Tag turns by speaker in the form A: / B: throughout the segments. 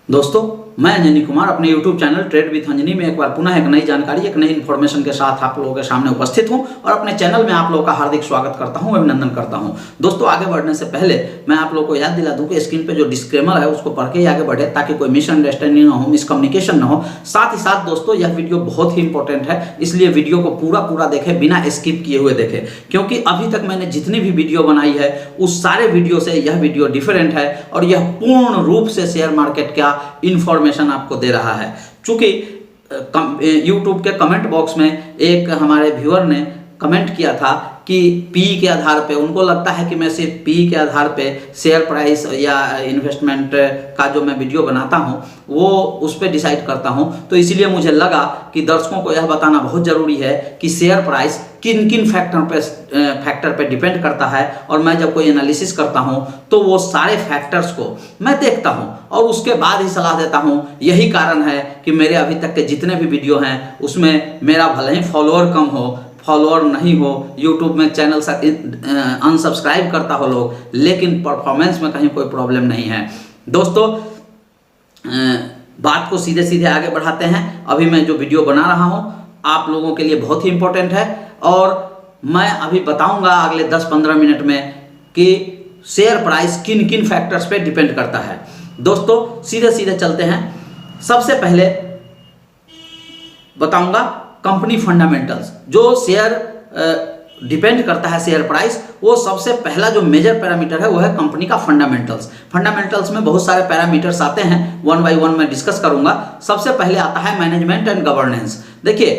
A: दोस्तों, मैं अंजनी कुमार अपने YouTube channel trade with Anjani में एक बार पुनः एक नई जानकारी, एक नई इन्फॉर्मेशन के साथ आप लोगों के सामने उपस्थित हूं और अपने चैनल में आप लोगों का हार्दिक स्वागत करता हूं, अभिनंदन करता हूं। दोस्तों, आगे बढ़ने से पहले मैं आप लोगों को याद दिला दूं कि स्क्रीन पे जो डिस्क्लेमर है उसको पढ़ के ही आगे बढ़े, ताकि कोई मिसअंडरस्टैंडिंग ना हो, मिसकम्युनिकेशन ना हो। साथ ही साथ दोस्तों, यह वीडियो बहुत ही इंपॉर्टेंट है, इसलिए वीडियो को पूरा देखें, बिना स्किप किए हुए देखें, क्योंकि अभी तक मैंने जितनी भी वीडियो बनाई है उस सारे वीडियो से यह वीडियो डिफरेंट है और यह पूर्ण रूप से शेयर मार्केट का इंफॉर्मेशन आपको दे रहा है। चूंकि YouTube के कमेंट बॉक्स में एक हमारे व्यूअर ने कमेंट किया था कि पी के आधार पे उनको लगता है कि मैं सिर्फ पी के आधार पे शेयर प्राइस या इन्वेस्टमेंट का जो मैं वीडियो बनाता हूं वो उस पर डिसाइड करता हूं, तो इसीलिए मुझे लगा कि दर्शकों को यह बताना बहुत ज़रूरी है कि शेयर प्राइस किन किन फैक्टर पे डिपेंड करता है। और मैं जब कोई एनालिसिस करता हूं तो वो सारे फैक्टर्स को मैं देखता हूं और उसके बाद ही सलाह देता हूं। यही कारण है कि मेरे अभी तक के जितने भी वीडियो हैं उसमें मेरा भले ही फॉलोअर कम हो, फॉलोअर नहीं हो, यूट्यूब में चैनल अनसब्सक्राइब करता हो लोग, लेकिन परफॉर्मेंस में कहीं कोई प्रॉब्लम नहीं है। दोस्तों, बात को सीधे आगे बढ़ाते हैं। अभी मैं जो वीडियो बना रहा हूं आप लोगों के लिए बहुत ही इंपॉर्टेंट है और मैं अभी बताऊंगा अगले 10-15 मिनट में कि शेयर प्राइस किन किन फैक्टर्स पे डिपेंड करता है। दोस्तों, सीधे चलते हैं। सबसे पहले बताऊंगा कंपनी फंडामेंटल्स। जो शेयर डिपेंड करता है शेयर प्राइस, वो सबसे पहला जो मेजर पैरामीटर है वो है कंपनी का फंडामेंटल्स। फंडामेंटल्स में बहुत सारे पैरामीटर्स आते हैं, वन बाय वन मैं डिस्कस करूंगा। सबसे पहले आता है मैनेजमेंट एंड गवर्नेंस। देखिए,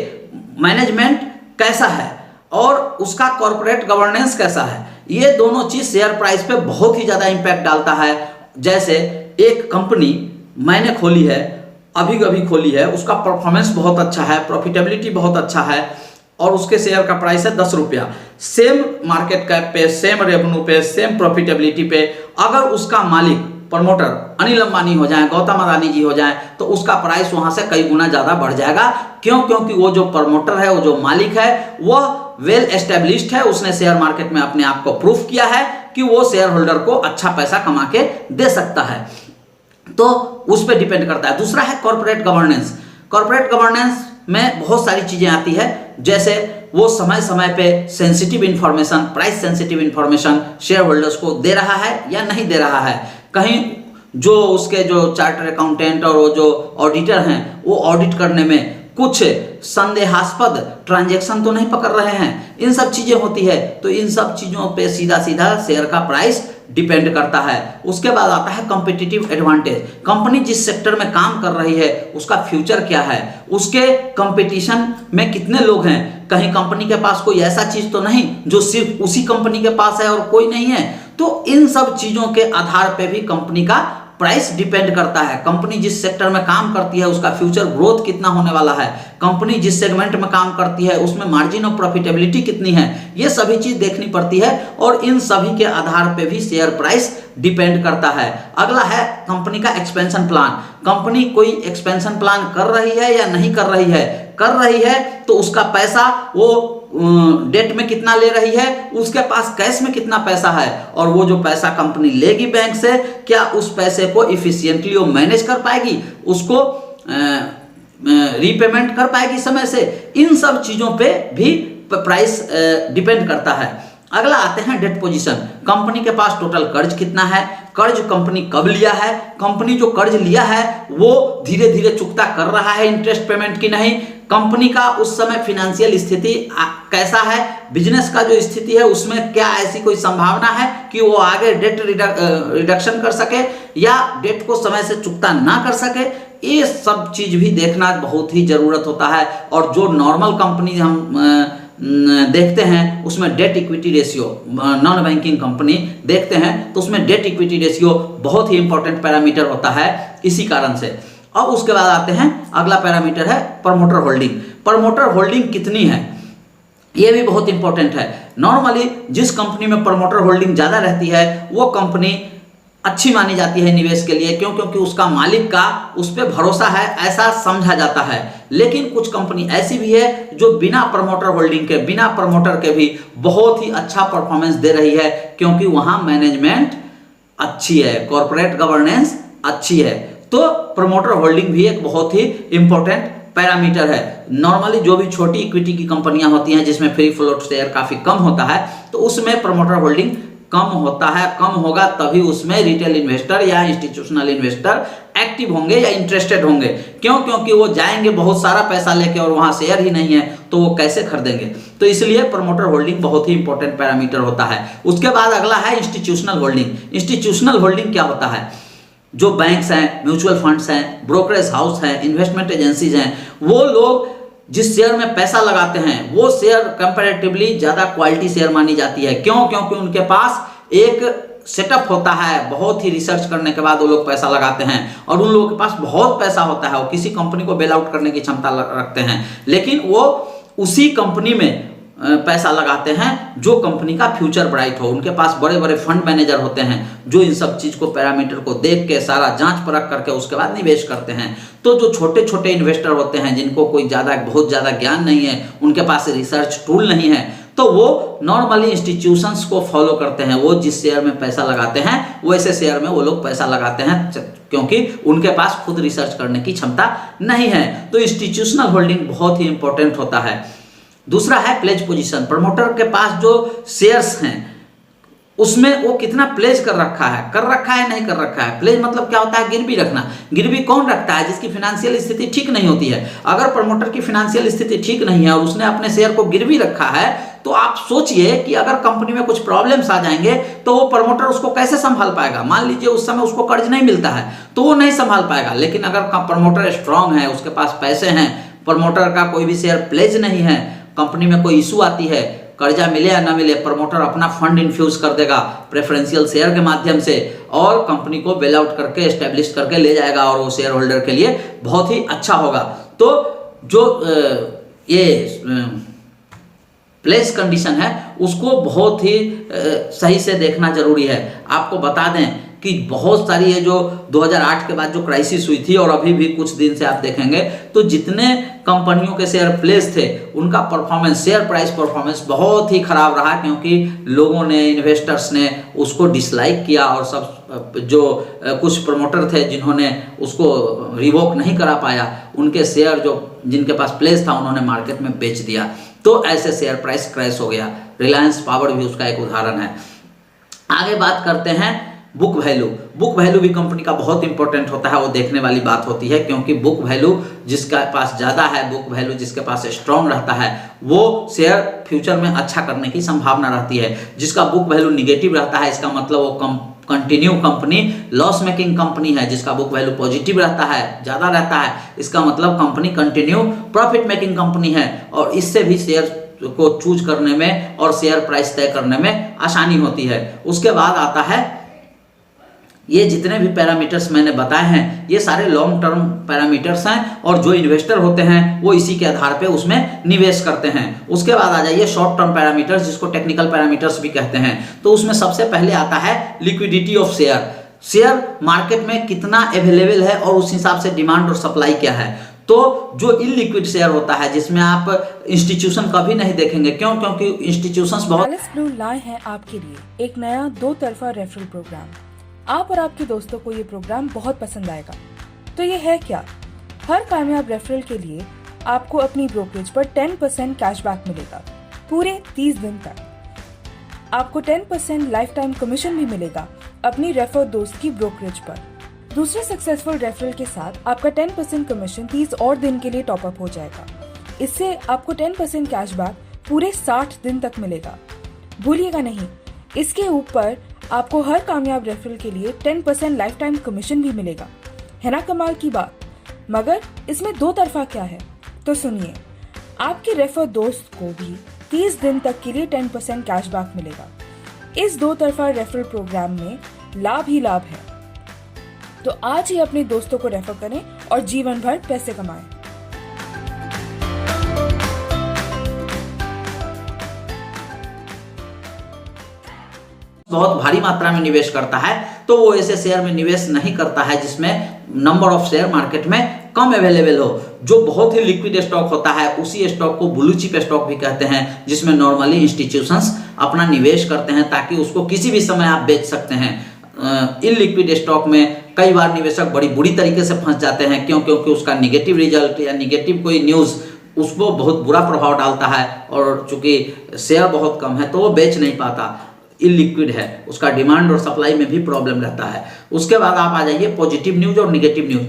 A: मैनेजमेंट कैसा है और उसका कॉर्पोरेट गवर्नेंस कैसा है, ये दोनों चीज शेयर प्राइस पे बहुत ही ज्यादा इंपैक्ट डालता है। जैसे एक कंपनी मैंने खोली है, अभी खोली है, उसका परफॉर्मेंस बहुत अच्छा है, प्रॉफिटेबिलिटी बहुत अच्छा है और उसके शेयर का प्राइस है 10 रुपया। सेम मार्केट कैप पे, सेम रेवेन्यू पे, सेम प्रॉफिटेबिलिटी पे अगर उसका मालिक प्रमोटर अनिल अंबानी हो जाए, गौतम अदानी जी हो जाए, तो उसका प्राइस वहां से कई गुना ज्यादा बढ़ जाएगा। क्यों? क्योंकि वो जो प्रमोटर है, वो जो मालिक है, वह वेल एस्टेब्लिश्ड है, उसने शेयर मार्केट में अपने आप को प्रूफ किया है कि वो शेयर होल्डर को अच्छा पैसा कमा के दे सकता है, तो उस पर डिपेंड करता है। दूसरा है कॉर्पोरेट गवर्नेंस। कॉर्पोरेट गवर्नेंस में बहुत सारी चीजें आती है, जैसे वो समय पे sensitive information, price sensitive information share holders को दे रहा है या नहीं दे रहा है। कहीं जो उसके जो चार्टर अकाउंटेंट और वो जो ऑडिटर हैं वो ऑडिट करने में कुछ संदेहास्पद ट्रांजैक्शन तो नहीं पकड़ रहे हैं, इन सब चीजें होती है। तो इन सब चीजों पे सीधा शेयर का प्राइस डिपेंड करता है। उसके बाद आता है कॉम्पिटिटिव एडवांटेज। कंपनी जिस सेक्टर में काम कर रही है उसका फ्यूचर क्या है, उसके कंपटीशन में कितने लोग हैं, कहीं कंपनी के पास कोई ऐसा चीज तो नहीं जो सिर्फ उसी कंपनी के पास है और कोई नहीं है। तो इन सब चीजों के आधार पे भी कंपनी का प्राइस डिपेंड करता है। कंपनी जिस सेक्टर में काम करती है उसका फ्यूचर ग्रोथ कितना होने वाला है, कंपनी जिस सेगमेंट में काम करती है उसमें मार्जिन ऑफ प्रॉफिटेबिलिटी कितनी है, ये सभी चीज देखनी पड़ती है और इन सभी के आधार पे भी शेयर प्राइस डिपेंड करता है। अगला है कंपनी का एक्सपेंशन प्लान। कंपनी कोई एक्सपेंशन प्लान कर रही है या नहीं कर रही है, कर रही है तो उसका पैसा वो डेट में कितना ले रही है, उसके पास कैश में कितना पैसा है और वो जो पैसा कंपनी लेगी बैंक से, क्या उस पैसे को इफिशिएंटली वो मैनेज कर पाएगी, उसको रीपेमेंट कर पाएगी समय से। इन सब चीजों पे भी प्राइस डिपेंड करता है। अगला आते हैं डेट पोजीशन। कंपनी के पास टोटल कर्ज कितना है, कर्ज कंपनी कब लिया है, कंपनी जो कर्ज लिया है वो धीरे चुकता कर रहा है इंटरेस्ट पेमेंट की नहीं, कंपनी का उस समय फाइनेंशियल स्थिति कैसा है, बिजनेस का जो स्थिति है उसमें क्या ऐसी कोई संभावना है कि वो आगे डेट रिडक्शन कर सके या डेट को समय से चुकता ना कर सके। ये सब चीज भी देखना बहुत ही जरूरत होता है। और जो नॉर्मल कंपनी हम देखते हैं उसमें debt equity ratio, non banking company देखते हैं तो उसमें डेट इक्विटी रेशियो बहुत ही इंपॉर्टेंट पैरामीटर होता है इसी कारण से। अब उसके बाद आते हैं, अगला पैरामीटर है प्रमोटर होल्डिंग। प्रमोटर होल्डिंग कितनी है ये भी बहुत इंपॉर्टेंट है। नॉर्मली जिस कंपनी में प्रमोटर होल्डिंग ज्यादा रहती है वो कंपनी अच्छी मानी जाती है निवेश के लिए, क्यों? क्योंकि उसका मालिक का उस पर भरोसा है, ऐसा समझा जाता है। लेकिन कुछ कंपनी ऐसी भी है जो बिना प्रमोटर होल्डिंग के, बिना प्रमोटर के भी बहुत ही अच्छा परफॉर्मेंस दे रही है, क्योंकि वहां मैनेजमेंट अच्छी है, कॉर्पोरेट गवर्नेंस अच्छी है। तो प्रमोटर होल्डिंग भी एक बहुत ही इंपॉर्टेंट पैरामीटर है। नॉर्मली जो भी छोटी इक्विटी की कंपनियां होती हैं जिसमें फ्री फ्लोट शेयर काफी कम होता है, तो उसमें प्रमोटर होल्डिंग कम होता है, कम होगा तभी उसमें रिटेल इन्वेस्टर या इंस्टीट्यूशनल इन्वेस्टर एक्टिव होंगे या इंटरेस्टेड होंगे। क्यों? क्योंकि वो जाएंगे बहुत सारा पैसा लेके और वहां शेयर ही नहीं है तो वो कैसे खरीदेंगे। तो इसलिए प्रमोटर होल्डिंग बहुत ही इंपॉर्टेंट पैरामीटर होता है। उसके बाद अगला है इंस्टीट्यूशनल होल्डिंग। इंस्टीट्यूशनल होल्डिंग क्या होता है? जो बैंक्स हैं, म्यूचुअल फंड्स हैं, ब्रोकरेज हाउस हैं, इन्वेस्टमेंट एजेंसीज हैं, वो लोग जिस शेयर में पैसा लगाते हैं वो शेयर कंपैरेटिवली ज्यादा क्वालिटी शेयर मानी जाती है। क्यों? क्योंकि उनके पास एक सेटअप होता है, बहुत ही रिसर्च करने के बाद वो लोग पैसा लगाते हैं और उन लोगों के पास बहुत पैसा होता है, वो किसी कंपनी को बेल आउट करने की क्षमता रखते हैं, लेकिन वो उसी कंपनी में पैसा लगाते हैं जो कंपनी का फ्यूचर ब्राइट हो। उनके पास बड़े बड़े फंड मैनेजर होते हैं जो इन सब चीज को, पैरामीटर को देख के सारा जांच परख करके उसके बाद निवेश करते हैं। तो जो छोटे छोटे इन्वेस्टर होते हैं जिनको कोई बहुत ज्यादा ज्ञान नहीं है, उनके पास रिसर्च टूल नहीं है, तो वो नॉर्मली इंस्टीट्यूशंस को फॉलो करते हैं। वो जिस शेयर में पैसा लगाते हैं वैसे शेयर में वो लोग पैसा लगाते हैं, क्योंकि उनके पास खुद रिसर्च करने की क्षमता नहीं है। तो इंस्टीट्यूशनल होल्डिंग बहुत ही इंपॉर्टेंट होता है। दूसरा है प्लेज पोजीशन। प्रमोटर के पास जो शेयर्स हैं उसमें वो कितना प्लेज कर रखा है नहीं कर रखा है। प्लेज मतलब क्या होता है? गिरवी रखना। गिरवी कौन रखता है? जिसकी फाइनेंशियल स्थिति ठीक नहीं होती है। अगर प्रमोटर की फाइनेंशियल स्थिति ठीक नहीं है और उसने अपने शेयर को गिरवी रखा है, तो आप सोचिए कि अगर कंपनी में कुछ प्रॉब्लम्स आ जाएंगे तो वो प्रमोटर उसको कैसे संभाल पाएगा। मान लीजिए उस समय उसको कर्ज नहीं मिलता है तो वो नहीं संभाल पाएगा। लेकिन अगर प्रमोटर स्ट्रांग है, उसके पास पैसे हैं, प्रमोटर का कोई भी शेयर प्लेज नहीं है, कंपनी में कोई इशू आती है, कर्जा मिले या ना मिले, प्रमोटर अपना फंड इन्फ्यूज कर देगा प्रेफरेंशियल शेयर के माध्यम से और कंपनी को बेल आउट करके एस्टेब्लिश करके ले जाएगा और वो शेयर होल्डर के लिए बहुत ही अच्छा होगा। तो जो ये प्लेस कंडीशन है उसको बहुत ही सही से देखना जरूरी है। आपको बता दें कि बहुत सारी ये जो 2008 के बाद जो क्राइसिस हुई थी और अभी भी कुछ दिन से आप देखेंगे तो जितने कंपनियों के शेयर प्लेस थे उनका परफॉर्मेंस, शेयर प्राइस परफॉर्मेंस बहुत ही खराब रहा, क्योंकि लोगों ने, इन्वेस्टर्स ने उसको डिसलाइक किया और सब जो कुछ प्रमोटर थे जिन्होंने उसको रिवोक नहीं करा पाया, उनके शेयर जो जिनके पास प्लेस था उन्होंने मार्केट में बेच दिया। तो ऐसे शेयर प्राइस क्रैश हो गया। रिलायंस पावर भी उसका एक उदाहरण है। आगे बात करते हैं बुक वैल्यू। बुक वैल्यू भी कंपनी का बहुत इंपॉर्टेंट होता है, वो देखने वाली बात होती है, क्योंकि बुक वैल्यू जिसके पास ज़्यादा है, बुक वैल्यू जिसके पास स्ट्रांग रहता है, वो शेयर फ्यूचर में अच्छा करने की संभावना रहती है। जिसका बुक वैल्यू निगेटिव रहता है इसका मतलब वो continue company loss making company है। जिसका बुक वैल्यू पॉजिटिव रहता है, ज़्यादा रहता है, इसका मतलब company continue profit making company है और इससे भी शेयर को चूज करने में और शेयर प्राइस तय करने में आसानी होती है। उसके बाद आता है ये जितने भी पैरामीटर्स मैंने बताए हैं ये सारे लॉन्ग टर्म पैरामीटर्स हैं और जो इन्वेस्टर होते हैं वो इसी के आधार पे उसमें निवेश करते हैं। उसके बाद आ जाइए शॉर्ट टर्म पैरामीटर्स, जिसको टेक्निकल पैरामीटर्स भी कहते हैं। तो उसमें सबसे पहले आता है liquidity of share. Share market में कितना अवेलेबल है और उस हिसाब से डिमांड और सप्लाई क्या है। तो जो इलिक्विड शेयर होता है जिसमें आप इंस्टीट्यूशन कभी नहीं देखेंगे। क्यों? क्योंकि इंस्टीट्यूशंस बहुत
B: लाए हैं आपके लिए एक नया 2 तरफा रेफरल प्रोग्राम। आप और आपके दोस्तों को ये प्रोग्राम बहुत पसंद आएगा। तो ये है क्या? हर कामयाब रेफरल के लिए आपको अपनी ब्रोकरेज पर 10% कैशबैक मिलेगा पूरे 30 दिन तक। आपको 10% लाइफ टाइम कमीशन भी मिलेगा अपनी रेफर दोस्त की ब्रोकरेज पर। दूसरे सक्सेसफुल रेफरल के साथ आपका 10% कमीशन 30 और दिन के लिए टॉप अप हो जाएगा। इससे आपको 10% कैशबैक पूरे 60 दिन तक मिलेगा। भूलिएगा नहीं, इसके ऊपर आपको हर कामयाब रेफरल के लिए 10% लाइफ टाइम कमीशन भी मिलेगा। है ना कमाल की बात? मगर इसमें 2 तरफा क्या है तो सुनिए। आपके रेफर दोस्त को भी 30 दिन तक के लिए 10% कैशबैक मिलेगा। इस 2 तरफा रेफरल प्रोग्राम में लाभ ही लाभ है। तो आज ही अपने दोस्तों को रेफर करें और जीवन भर पैसे कमाएं।
A: बहुत भारी मात्रा में निवेश करता है तो वो ऐसे शेयर में निवेश नहीं करता है जिसमें नंबर ऑफ शेयर मार्केट में कम अवेलेबल हो। जो बहुत ही लिक्विड स्टॉक होता है उसी स्टॉक को ब्लू चिप स्टॉक भी कहते हैं, जिसमें नॉर्मली इंस्टीट्यूशंस अपना निवेश करते हैं ताकि उसको किसी भी समय आप बेच सकते हैं। इलिक्विड स्टॉक में कई बार निवेशक बड़ी बुरी तरीके से फंस जाते हैं, क्योंकि उसका निगेटिव रिजल्ट या निगेटिव कोई न्यूज़ उसको बहुत बुरा प्रभाव डालता है, और चूंकि शेयर बहुत कम है तो वो बेच नहीं पाता, इलिक्विड है, उसका डिमांड और सप्लाई में भी प्रॉब्लम रहता है। उसके बाद आप आ जाइए पॉजिटिव न्यूज़ और निगेटिव न्यूज़।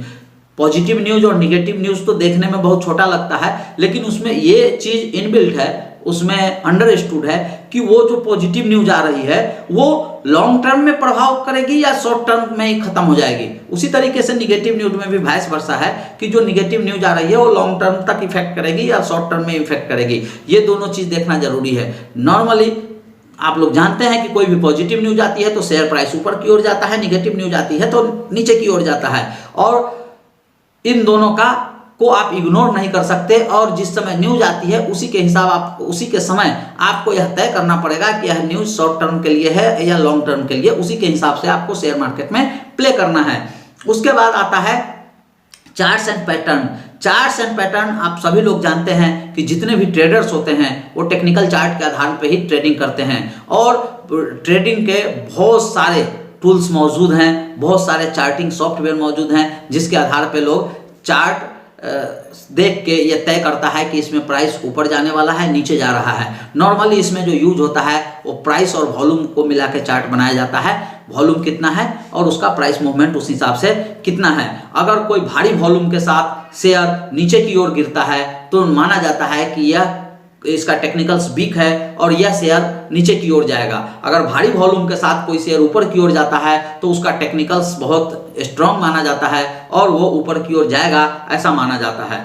A: पॉजिटिव न्यूज़ और निगेटिव न्यूज़ तो देखने में बहुत छोटा लगता है, लेकिन उसमें ये चीज़ इनबिल्ट है, उसमें अंडरस्टूड है कि वो जो पॉजिटिव न्यूज़ आ रही है वो लॉन्ग टर्म में प्रभाव करेगी या शॉर्ट टर्म में ही खत्म हो जाएगी। उसी तरीके से निगेटिव न्यूज़ में भी वाइस वर्सा है कि जो निगेटिव न्यूज़ आ रही है वो लॉन्ग टर्म तक इफेक्ट करेगी या शॉर्ट टर्म में इफेक्ट करेगी। ये दोनों चीज़ देखना जरूरी है। नॉर्मली आप लोग जानते हैं कि कोई भी पॉजिटिव न्यूज़ आती है तो शेयर प्राइस ऊपर की ओर जाता है, निगेटिव न्यूज़ आती है तो नीचे की ओर जाता है, और इन दोनों को आप इग्नोर नहीं कर सकते। और जिस समय न्यूज़ आती है उसी के समय आपको यह तय करना पड़ेगा कि यह न्यूज़ शॉर्ट टर्म के लिए है या लॉन्ग टर्म के लिए, उसी के हिसाब से आपको शेयर मार्केट में प्ले करना है। उसके बाद आता है charts and pattern. Charts and pattern आप सभी लोग जानते हैं कि जितने भी ट्रेडर्स होते हैं वो टेक्निकल चार्ट के आधार पर ही ट्रेडिंग करते हैं, और ट्रेडिंग के बहुत सारे टूल्स मौजूद हैं, बहुत सारे चार्टिंग सॉफ्टवेयर मौजूद हैं, जिसके आधार पे लोग चार्ट देख के ये तय करता है कि इसमें प्राइस ऊपर जाने वाला है, नीचे जा रहा है। नॉर्मली इसमें जो यूज होता है वो प्राइस और वॉल्यूम को मिला के चार्ट बनाया जाता है, वॉल्यूम कितना है और उसका प्राइस मूवमेंट उस हिसाब से कितना है। अगर कोई भारी वॉल्यूम के साथ शेयर नीचे की ओर गिरता है तो माना जाता है कि यह इसका टेक्निकल्स वीक है और यह शेयर नीचे की ओर जाएगा। अगर भारी वॉल्यूम के साथ कोई शेयर ऊपर की ओर जाता है तो उसका टेक्निकल्स बहुत स्ट्रांग माना जाता है और वो ऊपर की ओर जाएगा, ऐसा माना जाता है।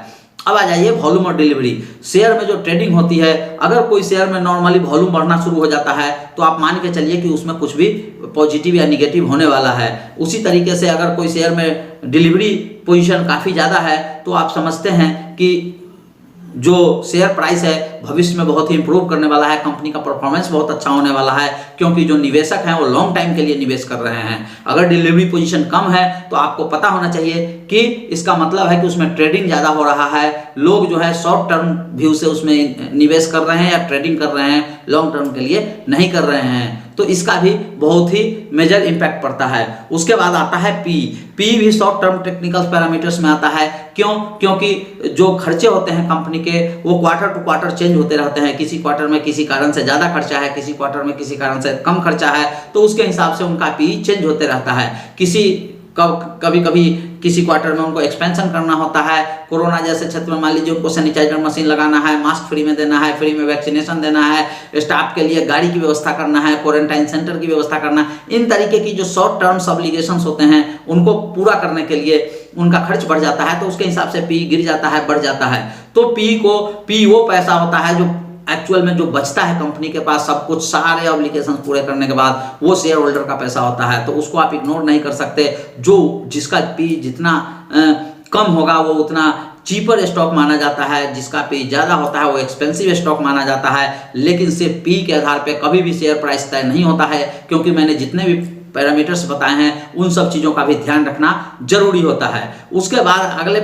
A: अब आ जाइए वॉल्यूम और डिलीवरी। शेयर में जो ट्रेडिंग होती है, अगर कोई शेयर में नॉर्मली वॉल्यूम बढ़ना शुरू हो जाता है तो आप मान के चलिए कि उसमें कुछ भी पॉजिटिव या निगेटिव होने वाला है। उसी तरीके से अगर कोई शेयर में डिलीवरी पोजीशन काफ़ी ज़्यादा है तो आप समझते हैं कि जो शेयर प्राइस है भविष्य में बहुत ही इंप्रूव करने वाला है, कंपनी का परफॉर्मेंस बहुत अच्छा होने वाला है, क्योंकि जो निवेशक हैं वो लॉन्ग टाइम के लिए निवेश कर रहे हैं। अगर डिलीवरी पोजीशन कम है तो आपको पता होना चाहिए कि इसका मतलब है कि उसमें ट्रेडिंग ज़्यादा हो रहा है, लोग जो है शॉर्ट टर्म व्यू से उसमें निवेश कर रहे हैं या ट्रेडिंग कर रहे हैं, लॉन्ग टर्म के लिए नहीं कर रहे हैं, तो इसका भी बहुत ही मेजर इम्पैक्ट पड़ता है। उसके बाद आता है पी भी शॉर्ट टर्म टेक्निकल पैरामीटर्स में आता है। क्योंकि जो खर्चे होते हैं कंपनी के वो क्वार्टर टू क्वार्टर चेंज होते रहते हैं। किसी क्वार्टर में किसी कारण से ज़्यादा खर्चा है, किसी क्वार्टर में किसी कारण से कम खर्चा है, तो उसके हिसाब से उनका पी चेंज होते रहता है। कभी कभी किसी क्वार्टर में उनको एक्सपेंशन करना होता है, कोरोना जैसे क्षेत्र में मान लीजिए उनको सैनिटाइजर मशीन लगाना है, मास्क फ्री में देना है, फ्री में वैक्सीनेशन देना है, स्टाफ के लिए गाड़ी की व्यवस्था करना है, क्वारंटाइन सेंटर की व्यवस्था करना है। इन तरीके की जो शॉर्ट टर्म्स ऑब्लिगेशंस होते हैं उनको पूरा करने के लिए उनका खर्च बढ़ जाता है, तो उसके हिसाब से पी गिर जाता है, बढ़ जाता है। तो पी वो पैसा होता है जो एक्चुअल में जो बचता है कंपनी के पास, सब कुछ सारे ऑब्लिगेशन पूरे करने के बाद वो शेयर होल्डर का पैसा होता है, तो उसको आप इग्नोर नहीं कर सकते। जिसका पी जितना कम होगा वो उतना चीपर स्टॉक माना जाता है, जिसका पी ज़्यादा होता है वो एक्सपेंसिव स्टॉक माना जाता है। लेकिन सिर्फ पी के आधार पे कभी भी शेयर प्राइस तय नहीं होता है, क्योंकि मैंने जितने भी पैरामीटर्स बताए हैं उन सब चीज़ों का भी ध्यान रखना जरूरी होता है। उसके बाद अगले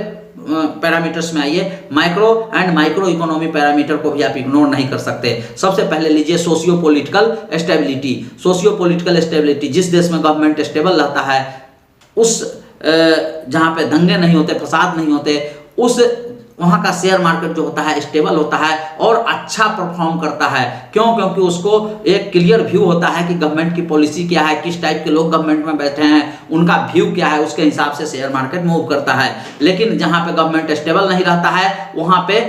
A: पैरामीटर्स में आइए, micro and micro economy parameter को भी आप इग्नोर नहीं कर सकते। सबसे पहले लीजिए socio political stability. Socio political stability, जिस देश में गवर्नमेंट स्टेबल रहता है, उस जहाँ पे दंगे नहीं होते, फसाद नहीं होते, उस वहाँ का शेयर मार्केट जो होता है स्टेबल होता है और अच्छा परफॉर्म करता है। क्योंकि उसको एक क्लियर व्यू होता है कि गवर्नमेंट की पॉलिसी क्या है, किस टाइप के लोग गवर्नमेंट में बैठे हैं, उनका व्यू क्या है, उसके हिसाब से शेयर मार्केट मूव करता है। लेकिन जहाँ पे गवर्नमेंट स्टेबल नहीं रहता है वहाँ पे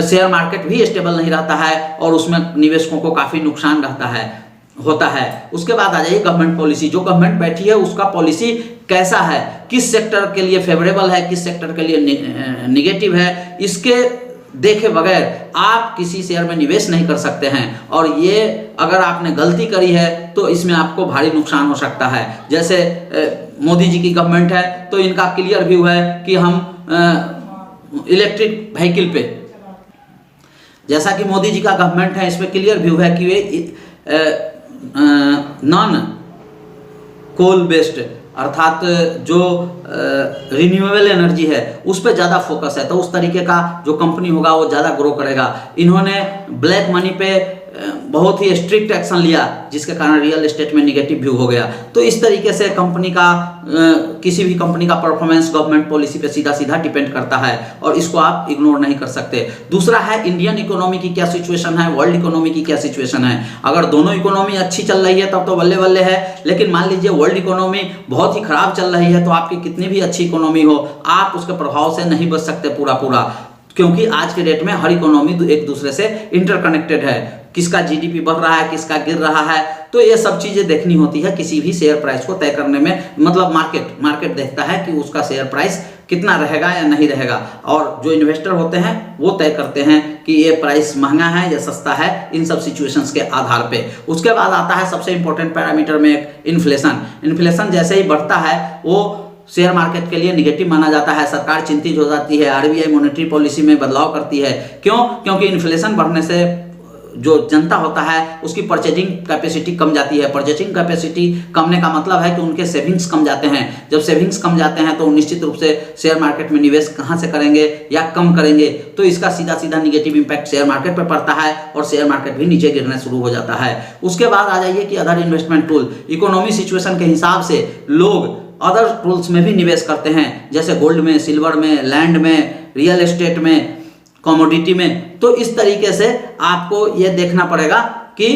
A: शेयर मार्केट भी स्टेबल नहीं रहता है और उसमें निवेशकों को काफ़ी नुकसान होता है। उसके बाद आ जाइए गवर्नमेंट पॉलिसी। जो गवर्नमेंट बैठी है उसका पॉलिसी कैसा है, किस सेक्टर के लिए फेवरेबल है, किस सेक्टर के लिए निगेटिव है, इसके देखे बगैर आप किसी शेयर में निवेश नहीं कर सकते हैं। और ये अगर आपने गलती करी है तो इसमें आपको भारी नुकसान हो सकता है। जैसे मोदी जी की गवर्नमेंट है तो इनका क्लियर व्यू है कि हम इलेक्ट्रिक व्हीकल पे, जैसा कि मोदी जी का गवर्नमेंट है इसमें क्लियर व्यू है कि वे नॉन कोल बेस्ड अर्थात जो रिन्यूएबल एनर्जी है उस पर ज़्यादा फोकस है, तो उस तरीके का जो कंपनी होगा वो ज़्यादा ग्रो करेगा। इन्होंने ब्लैक मनी पे बहुत ही स्ट्रिक्ट एक्शन लिया जिसके कारण रियल एस्टेट में निगेटिव व्यू हो गया। तो इस तरीके से कंपनी का किसी भी कंपनी का परफॉर्मेंस गवर्नमेंट पॉलिसी पे सीधा सीधा डिपेंड करता है और इसको आप इग्नोर नहीं कर सकते। दूसरा है इंडियन इकोनॉमी की क्या सिचुएशन है, वर्ल्ड इकोनॉमी की क्या सिचुएशन है। अगर दोनों इकोनॉमी अच्छी चल रही है तब तो बल्ले बल्ले है, लेकिन मान लीजिए वर्ल्ड इकोनॉमी बहुत ही खराब चल रही है तो आपकी कितनी भी अच्छी इकोनॉमी हो, आप उसके प्रभाव से नहीं बच सकते पूरा, क्योंकि आज के डेट में हर इकोनॉमी एक दूसरे से इंटरकनेक्टेड है। किसका जीडीपी बढ़ रहा है, किसका गिर रहा है, तो ये सब चीजें देखनी होती है किसी भी शेयर प्राइस को तय करने में। मतलब मार्केट देखता है कि उसका शेयर प्राइस कितना रहेगा या नहीं रहेगा, और जो इन्वेस्टर होते हैं वो तय करते हैं कि ये प्राइस महंगा है या सस्ता है, इन सब सिचुएशंस के आधार पे। उसके बाद आता है सबसे इंपॉर्टेंट पैरामीटर में एक इन्फ्लेशन जैसे ही बढ़ता है वो शेयर मार्केट के लिए निगेटिव माना जाता है। सरकार चिंतित हो जाती है, आरबीआई मॉनेटरी पॉलिसी में बदलाव करती है। क्यों? क्योंकि इन्फ्लेशन बढ़ने से जो जनता होता है उसकी परचेजिंग कैपेसिटी कम जाती है। परचेजिंग कैपेसिटी कमने का मतलब है कि उनके सेविंग्स कम जाते हैं। जब सेविंग्स कम जाते हैं तो निश्चित रूप से शेयर मार्केट में निवेश कहाँ से करेंगे या कम करेंगे, तो इसका सीधा सीधा निगेटिव इंपैक्ट शेयर मार्केट पर पड़ता है और शेयर मार्केट भी नीचे गिरना शुरू हो जाता है। उसके बाद आ जाइए कि other investment tool, economy situation के हिसाब से लोग अदर टूल्स में भी निवेश करते हैं, जैसे गोल्ड में, सिल्वर में, लैंड में, रियल एस्टेट में, कमोडिटी में। तो इस तरीके से आपको ये देखना पड़ेगा कि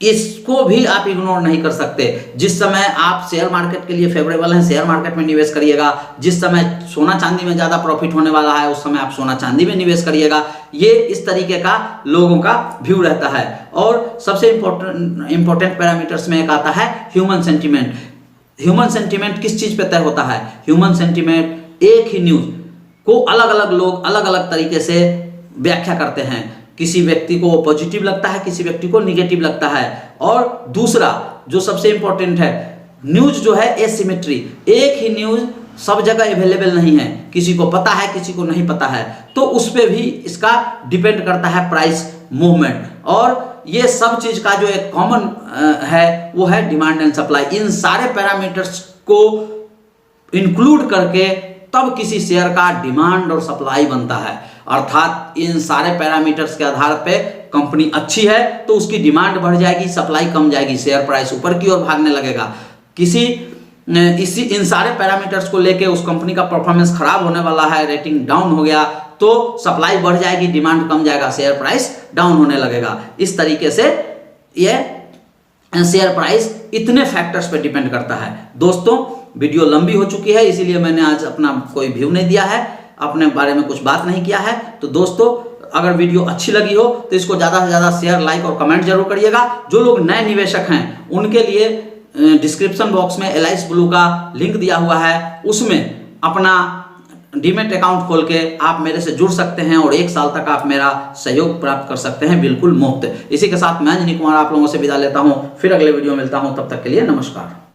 A: इसको भी आप इग्नोर नहीं कर सकते। जिस समय आप शेयर मार्केट के लिए फेवरेबल हैं, शेयर मार्केट में निवेश करिएगा। जिस समय सोना चांदी में ज़्यादा प्रॉफिट होने वाला है उस समय आप सोना चांदी में निवेश करिएगा। ये इस तरीके का लोगों का व्यू रहता है। और सबसे इंपॉर्टेंट पैरामीटर्स में एक आता है ह्यूमन सेंटिमेंट। ह्यूमन सेंटिमेंट किस चीज़ पे तय होता है? ह्यूमन सेंटिमेंट एक ही न्यूज़ को अलग अलग लोग अलग अलग तरीके से व्याख्या करते हैं। किसी व्यक्ति को पॉजिटिव लगता है, किसी व्यक्ति को निगेटिव लगता है। और दूसरा जो सबसे इंपॉर्टेंट है, न्यूज जो है एसिमेट्री, एक ही न्यूज सब जगह अवेलेबल नहीं है, किसी को पता है किसी को नहीं पता है, तो उस पर भी इसका डिपेंड करता है प्राइस मूवमेंट। और ये सब चीज का जो एक कॉमन है वो है डिमांड एंड सप्लाई। इन सारे पैरामीटर्स को इंक्लूड करके तब किसी शेयर का डिमांड और सप्लाई बनता है। अर्थात इन सारे पैरामीटर्स के आधार पे कंपनी अच्छी है तो उसकी डिमांड बढ़ जाएगी, सप्लाई कम जाएगी, शेयर प्राइस ऊपर की ओर भागने लगेगा। इन सारे पैरामीटर्स को लेके उस कंपनी का परफॉर्मेंस खराब होने वाला है, रेटिंग डाउन हो गया तो सप्लाई बढ़ जाएगी, डिमांड कम जाएगा, शेयर प्राइस डाउन होने लगेगा। इस तरीके से ये शेयर प्राइस इतने फैक्टर्स पे डिपेंड करता है। दोस्तों वीडियो लंबी हो चुकी है, इसीलिए मैंने आज अपना कोई व्यू नहीं दिया है, अपने बारे में कुछ बात नहीं किया है। तो दोस्तों अगर वीडियो अच्छी लगी हो तो इसको ज़्यादा से ज़्यादा शेयर, लाइक और कमेंट जरूर करिएगा। जो लोग नए निवेशक हैं उनके लिए डिस्क्रिप्शन बॉक्स में एलाइस ब्लू का लिंक दिया हुआ है, उसमें अपना डीमेट अकाउंट खोल के आप मेरे से जुड़ सकते हैं और 1 साल तक आप मेरा सहयोग प्राप्त कर सकते हैं बिल्कुल मुफ्त। इसी के साथ मैं अंजनी कुमार आप लोगों से विदा लेता हूं, फिर अगले वीडियो मिलता हूं, तब तक के लिए नमस्कार।